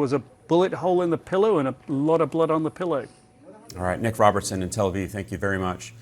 was a bullet hole in the pillow and a lot of blood on the pillow. All right, Nick Robertson in Tel Aviv, thank you very much.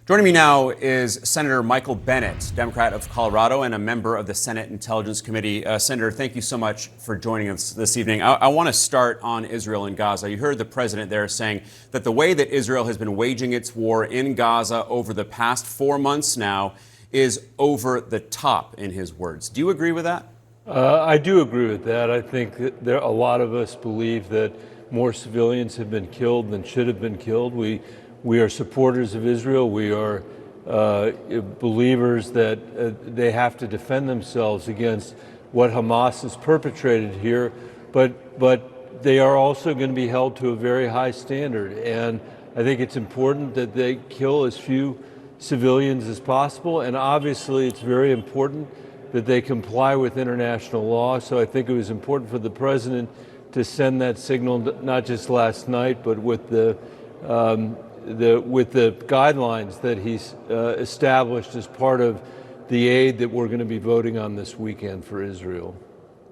Joining me now is Senator Michael Bennet, Democrat of Colorado and a member of the Senate Intelligence Committee. Senator, thank you so much for joining us this evening. I want to start on Israel and Gaza. You heard the president there saying that the way that Israel has been waging its war in Gaza over the past 4 months now is over the top, in his words. Do you agree with that? I do agree with that. I think that a lot of us believe that more civilians have been killed than should have been killed. We are supporters of Israel. We are believers that they have to defend themselves against what Hamas has perpetrated here, but they are also going to be held to a very high standard. And I think it's important that they kill as few civilians as possible. And obviously, it's very important that they comply with international law. So I think it was important for the president to send that signal, not just last night, but with the guidelines that he's established as part of the aid that we're going to be voting on this weekend for Israel.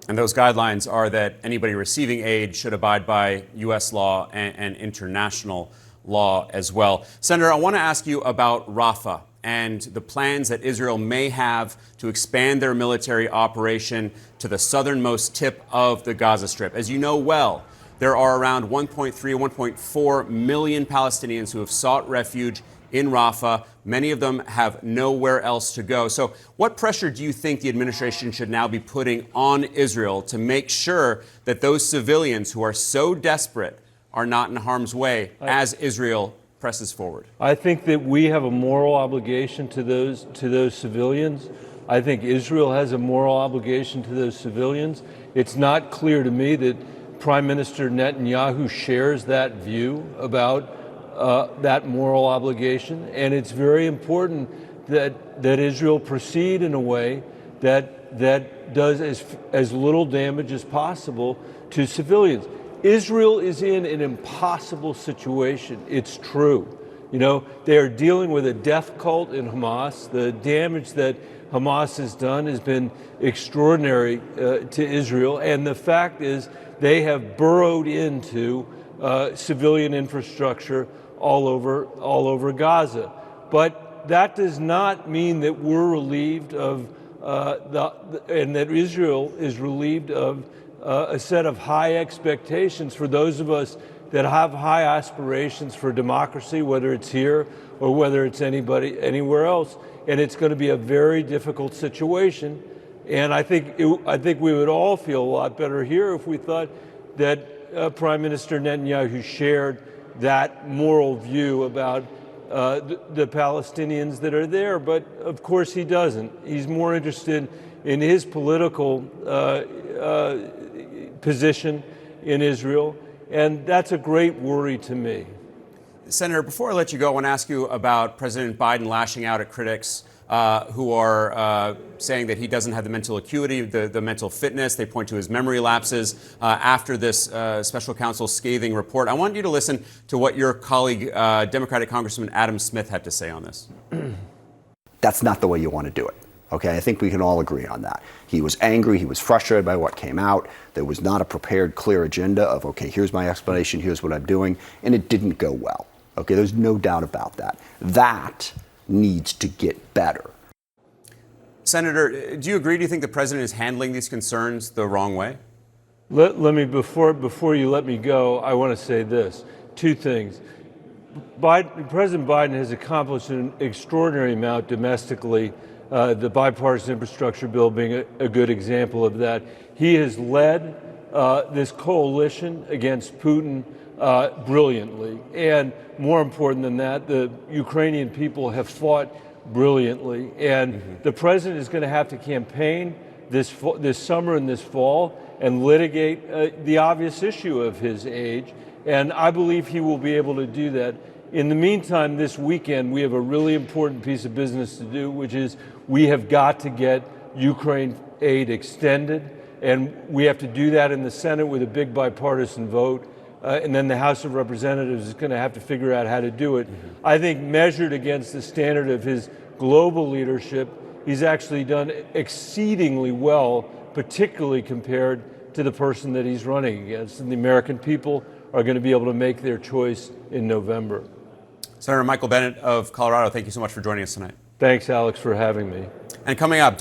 And those guidelines are that anybody receiving aid should abide by U.S. law and international law as well. Senator, I want to ask you about Rafah and the plans that Israel may have to expand their military operation to the southernmost tip of the Gaza Strip. As you know well, there are around 1.3 or 1.4 million Palestinians who have sought refuge in Rafah. Many of them have nowhere else to go. So what pressure do you think the administration should now be putting on Israel to make sure that those civilians who are so desperate are not in harm's way as Israel presses forward? I think that we have a moral obligation to those civilians. I think Israel has a moral obligation to those civilians. It's not clear to me that Prime Minister Netanyahu shares that view about that moral obligation, and it's very important that Israel proceed in a way that does as little damage as possible to civilians. Israel is in an impossible situation. It's true. You know, they are dealing with a death cult in Hamas. The damage that Hamas has done has been extraordinary to Israel, and the fact is they have burrowed into civilian infrastructure all over Gaza. But that does not mean that we're relieved of and that Israel is relieved of a set of high expectations for those of us that have high aspirations for democracy, whether it's here or whether it's anywhere else. And it's going to be a very difficult situation. And I think we would all feel a lot better here if we thought that Prime Minister Netanyahu shared that moral view about the Palestinians that are there. But of course he doesn't. He's more interested in his political position in Israel. And that's a great worry to me. Senator, before I let you go, I want to ask you about President Biden lashing out at critics who are saying that he doesn't have the mental acuity, the mental fitness. They point to his memory lapses after this special counsel's scathing report. I want you to listen to what your colleague, Democratic Congressman Adam Smith, had to say on this. That's not the way you want to do it. Okay, I think we can all agree on that. He was angry, he was frustrated by what came out. There was not a prepared, clear agenda of, okay, here's my explanation, here's what I'm doing, and it didn't go well. Okay, there's no doubt about that. That needs to get better. Senator, do you agree? Do you think the president is handling these concerns the wrong way? Let me, before you let me go, I want to say this. Two things. President Biden has accomplished an extraordinary amount domestically, the bipartisan infrastructure bill being a good example of that. He has led this coalition against Putin brilliantly. And more important than that, the Ukrainian people have fought brilliantly. And the president is going to have to campaign this summer and this fall and litigate the obvious issue of his age. And I believe he will be able to do that. In the meantime, this weekend, we have a really important piece of business to do, which is we have got to get Ukraine aid extended. And we have to do that in the Senate with a big bipartisan vote. And then the House of Representatives is going to have to figure out how to do it. I think measured against the standard of his global leadership, he's actually done exceedingly well, particularly compared to the person that he's running against. And the American people are going to be able to make their choice in November. Senator Michael Bennet of Colorado, thank you so much for joining us tonight. Thanks, Alex, for having me. And coming up,